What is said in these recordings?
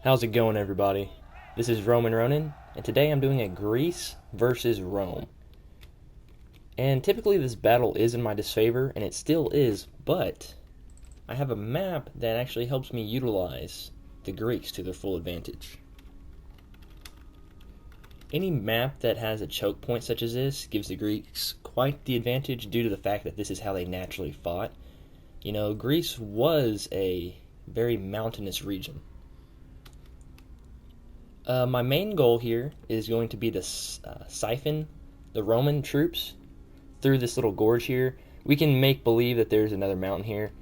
How's it going, everybody? This is Roman Ronin, and today I'm doing a Greece versus Rome. And typically this battle is in my disfavor, and it still is, but I have a map that actually helps me utilize the Greeks to their full advantage. Any map that has a choke point such as this gives the Greeks quite the advantage due to the fact that this is how they naturally fought. You know, Greece was a very mountainous region. My main goal here is going to be to siphon the Roman troops through this little gorge here. We can make believe that there's another mountain here.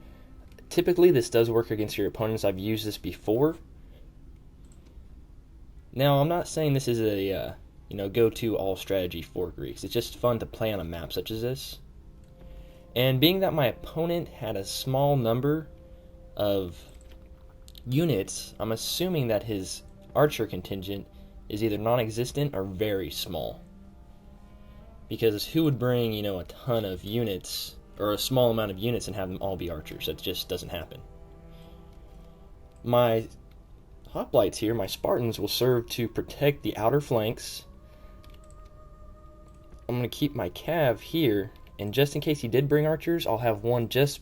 Typically, this does work against your opponents. I've used this before. Now, I'm not saying this is a go-to all strategy for Greeks. It's just fun to play on a map such as this. And being that my opponent had a small number of units, I'm assuming that his archer contingent is either non-existent or very small. Because who would bring, a ton of units, or a small amount of units, and have them all be archers? That just doesn't happen. My hoplites here, my Spartans, will serve to protect the outer flanks. I'm going to keep my cav here, and just in case he did bring archers, I'll have one just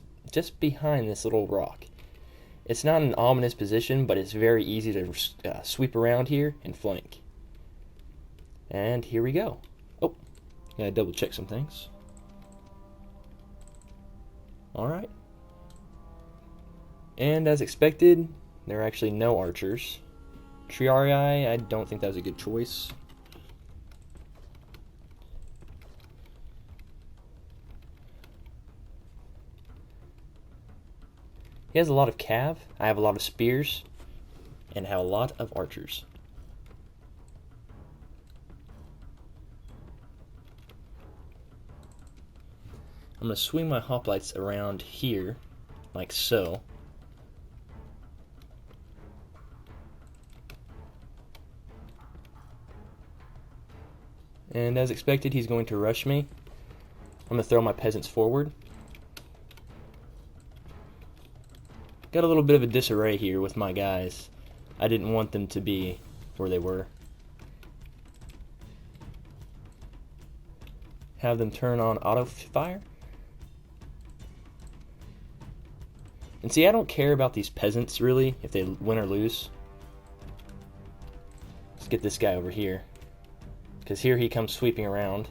behind this little rock. It's not an ominous position, but it's very easy to sweep around here and flank. And here we go. Oh, gotta double check some things. Alright. And as expected, there are actually no archers. Denarii, I don't think that was a good choice. He has a lot of cav, I have a lot of spears, and have a lot of archers. I'm going to swing my hoplites around here, like so. And as expected, he's going to rush me. I'm going to throw my peasants forward. Got a little bit of a disarray here with my guys. I didn't want them to be where they were. Have them turn on auto fire. And see, I don't care about these peasants really, if they win or lose. Let's get this guy over here, because here he comes sweeping around.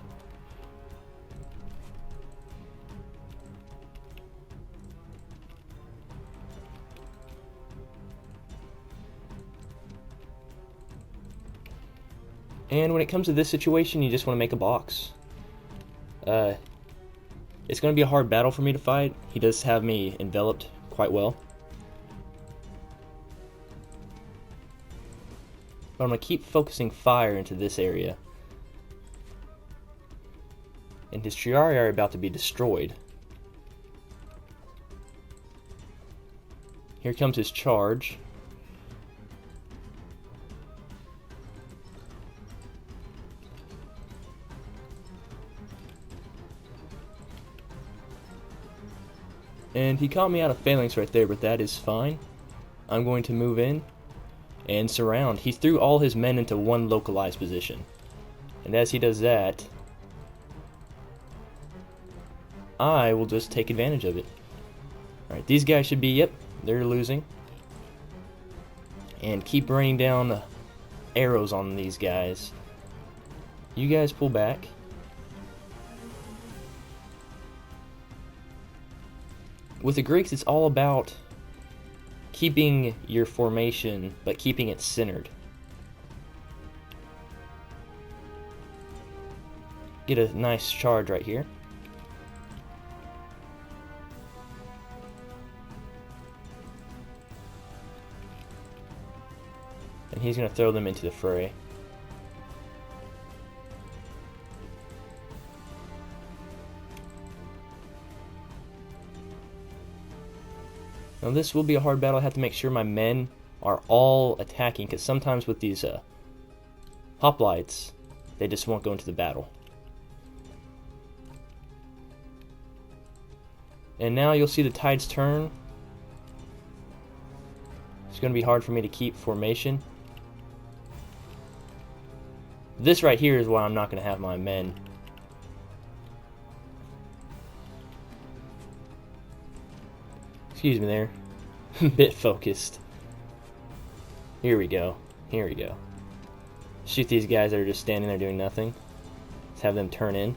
And when it comes to this situation, you just want to make a box. It's going to be a hard battle for me to fight. He does have me enveloped quite well. But I'm going to keep focusing fire into this area. And his Denarii are about to be destroyed. Here comes his charge. And he caught me out of phalanx right there, but that is fine. I'm going to move in and surround. He threw all his men into one localized position. And as he does that, I will just take advantage of it. Alright, these guys should be, yep, they're losing. And keep raining down arrows on these guys. You guys pull back. With the Greeks, it's all about keeping your formation, but keeping it centered. Get a nice charge right here. And he's going to throw them into the fray. Now this will be a hard battle. I have to make sure my men are all attacking, because sometimes with these hoplites, they just won't go into the battle. And now you'll see the tides turn. It's going to be hard for me to keep formation. This right here is why I'm not going to have my men. Excuse me there. Bit focused. Here we go. Here we go. Shoot these guys that are just standing there doing nothing. Let's have them turn in.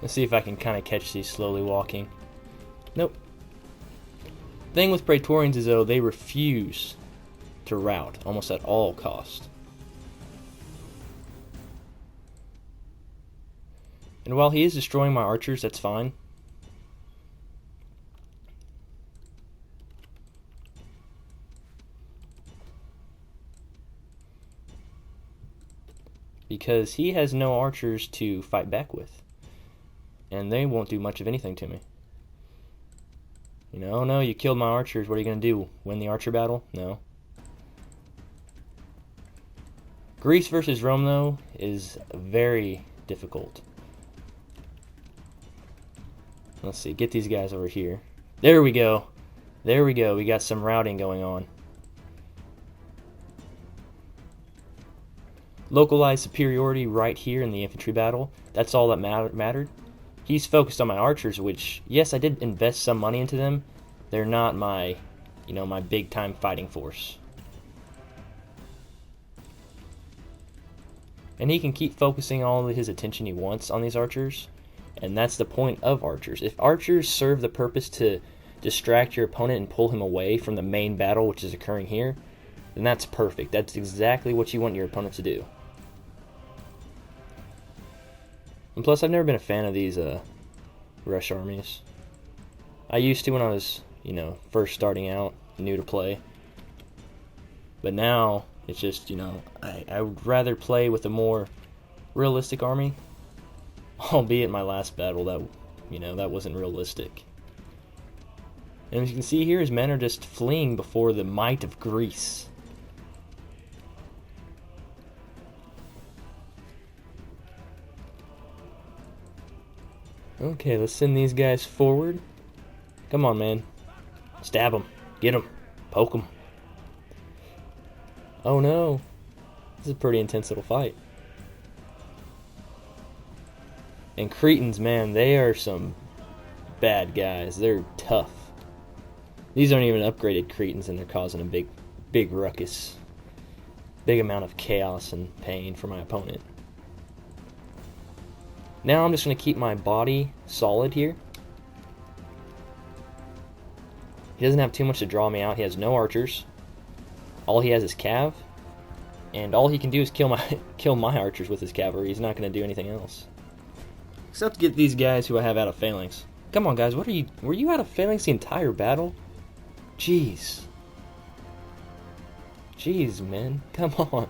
Let's see if I can kind of catch these slowly walking. Nope. Thing with Praetorians is, though, they refuse to rout almost at all cost. And while he is destroying my archers, that's fine. Because he has no archers to fight back with. And they won't do much of anything to me. You know, oh no, you killed my archers. What are you going to do? Win the archer battle? No. Greece versus Rome, though, is very difficult. Let's see, get these guys over here. There we go. There we go. We got some routing going on. Localized superiority right here in the infantry battle. That's all that mattered. He's focused on my archers, which, yes, I did invest some money into them. They're not my, my big-time fighting force. And he can keep focusing all of his attention he wants on these archers. And that's the point of archers. If archers serve the purpose to distract your opponent and pull him away from the main battle, which is occurring here, then that's perfect. That's exactly what you want your opponent to do. And plus, I've never been a fan of these rush armies. I used to when I was, first starting out, new to play. But now, it's just, I would rather play with a more realistic army. Albeit my last battle, that wasn't realistic. And as you can see here, his men are just fleeing before the might of Greece. Okay, let's send these guys forward. Come on, man. Stab them. Get them. Poke them. Oh no. This is a pretty intense little fight. And Cretans, man, they are some bad guys. They're tough. These aren't even upgraded Cretans, and they're causing a big ruckus. Big amount of chaos and pain for my opponent. Now I'm just going to keep my body solid here. He doesn't have too much to draw me out. He has no archers. All he has is cav. And all he can do is kill my archers with his cavalry. He's not going to do anything else. Except get these guys who I have out of phalanx. Come on, guys. Were you out of phalanx the entire battle? Jeez. Jeez, man. Come on.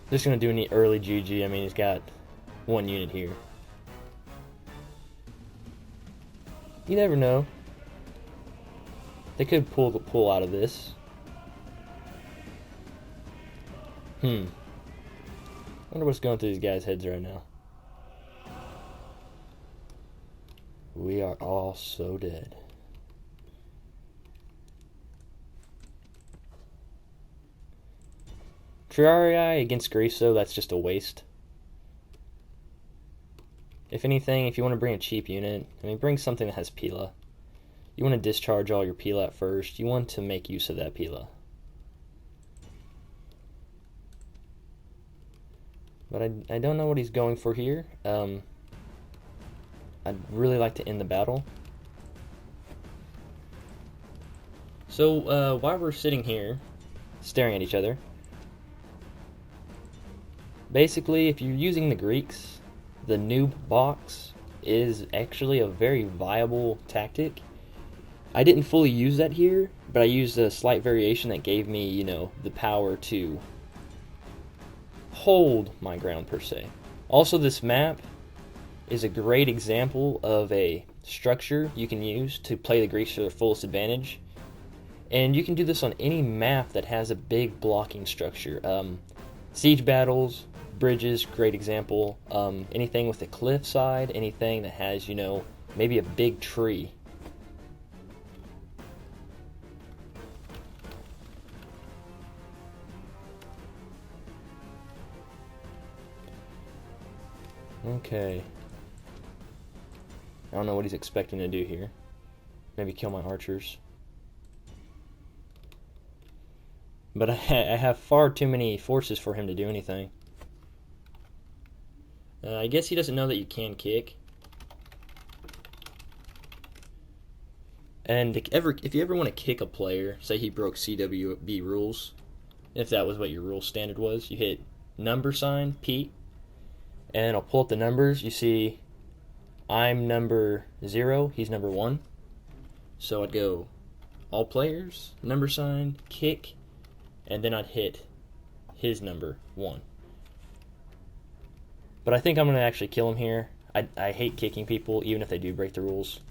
Just going to do any early GG. I mean, he's got one unit here. You never know. They could pull out of this. Wonder what's going through these guys' heads right now. We are all so dead. Denarii against Greece, though, that's just a waste. If anything, if you want to bring a cheap unit, bring something that has Pila. You want to discharge all your Pila at first. You want to make use of that Pila. But I don't know what he's going for here. I'd really like to end the battle. So, while we're sitting here, staring at each other, basically, if you're using the Greeks, the noob box is actually a very viable tactic. I didn't fully use that here, but I used a slight variation that gave me, the power to hold my ground, per se. Also, this map is a great example of a structure you can use to play the Greeks to their fullest advantage. And you can do this on any map that has a big blocking structure. Siege battles, bridges, great example. Anything with a cliff side, anything that has, maybe a big tree. Okay. I don't know what he's expecting to do here. Maybe kill my archers. But I have far too many forces for him to do anything. I guess he doesn't know that you can kick. And if you ever want to kick a player, say he broke CWB rules, if that was what your rule standard was, you hit number sign, P, and I'll pull up the numbers. You see I'm number 0, he's number 1. So I'd go all players, number sign, kick, and then I'd hit his number 1. But I think I'm going to actually kill him here. I hate kicking people, even if they do break the rules.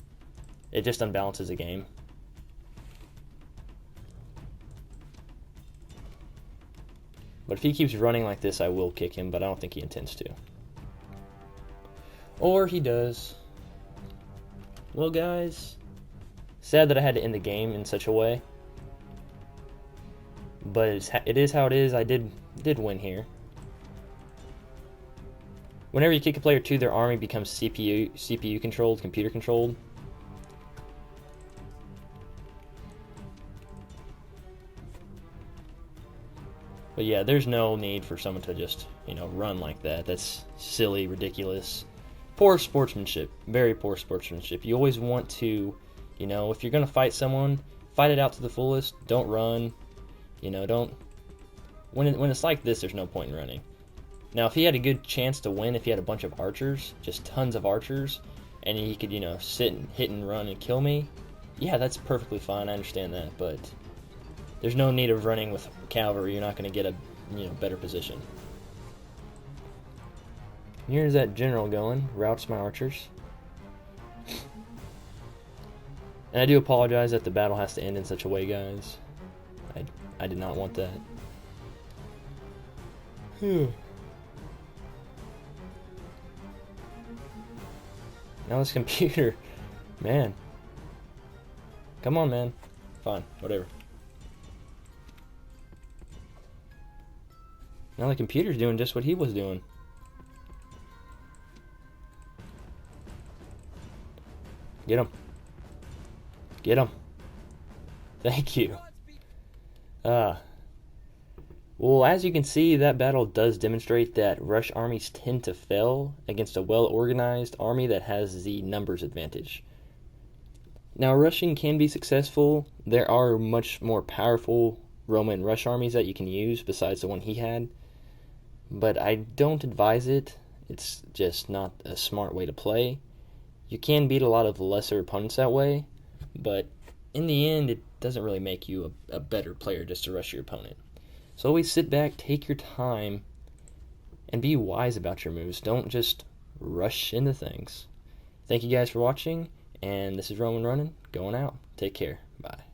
It just unbalances the game. But if he keeps running like this, I will kick him, but I don't think he intends to. Or he does. Well, guys, sad that I had to end the game in such a way. But it is how it is. I did win here. Whenever you kick a player too, their army becomes CPU controlled, computer controlled. But yeah, there's no need for someone to just, run like that. That's silly, ridiculous. Poor sportsmanship. Very poor sportsmanship. You always want to, if you're going to fight someone, fight it out to the fullest. Don't run. Don't... When it's like this, there's no point in running. Now, if he had a good chance to win, if he had a bunch of archers, just tons of archers, and he could, sit and hit and run and kill me, yeah, that's perfectly fine. I understand that, but there's no need of running with cavalry. You're not going to get a, better position. Here's that general going, routes my archers. And I do apologize that the battle has to end in such a way, guys. I did not want that. Now this computer, man. Come on, man. Fine, whatever. Now the computer's doing just what he was doing. Get him. Get him. Thank you. Well, as you can see, that battle does demonstrate that rush armies tend to fail against a well-organized army that has the numbers advantage. Now, rushing can be successful. There are much more powerful Roman rush armies that you can use besides the one he had, but I don't advise it. It's just not a smart way to play. You can beat a lot of lesser opponents that way, but in the end, it doesn't really make you a better player just to rush your opponent. So always sit back, take your time, and be wise about your moves. Don't just rush into things. Thank you guys for watching, and this is Roman Running, going out. Take care. Bye.